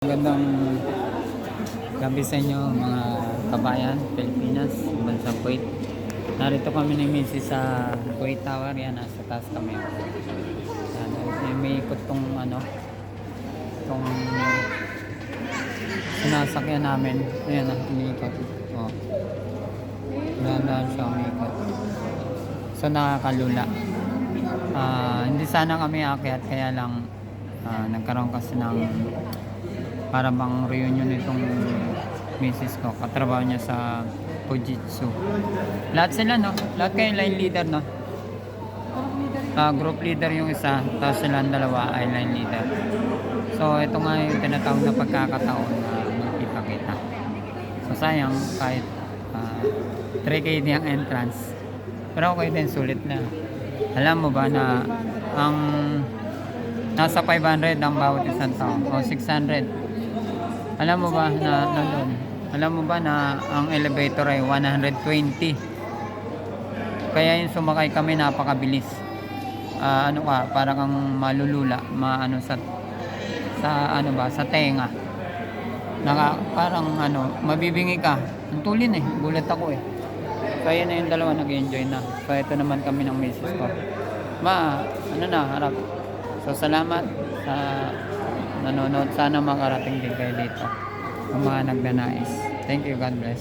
Magandang gabi sa inyo mga kabayan, Pilipinas, bansang Kuwait. Narito kami ni Mrs. sa Kuwait Tower. Yan, nasa taas kami. Yan, may ikot tong itong sinasakyan namin. Ayan, umiikot. Oh. Dahan-dahan siya umiikot. So nakakalula. Hindi sana kami aakyat, kaya lang nagkaroon kasi ng para bang reunion nitong misis ko. Katrabaho niya sa Fujitsu. Lahat sila, no? Lahat kayo line leader, no? Group leader yung isa, tapos silang dalawa ay line leader. So ito nga yung tinatawag na pagkakataon na magkita-kita. So sayang, kahit 3K yung entrance, pero okay din, sulit na. Alam mo ba na ang nasa 500 ang bawat isang tao o 600? Alam mo ba na nandun? Alam mo ba na ang elevator ay 120? Kaya yung sumakay kami napakabilis. Parang kang malulula, sa tenga. Parang mabibingi ka. Ang tulin gulat ako eh. Kaya na yung dalawa nag-enjoy na. So ito naman kami ng misis ko. Harap. So salamat sa nanonood. Sana makarating din kayo dito ang mga nagnanais. Thank you, God bless.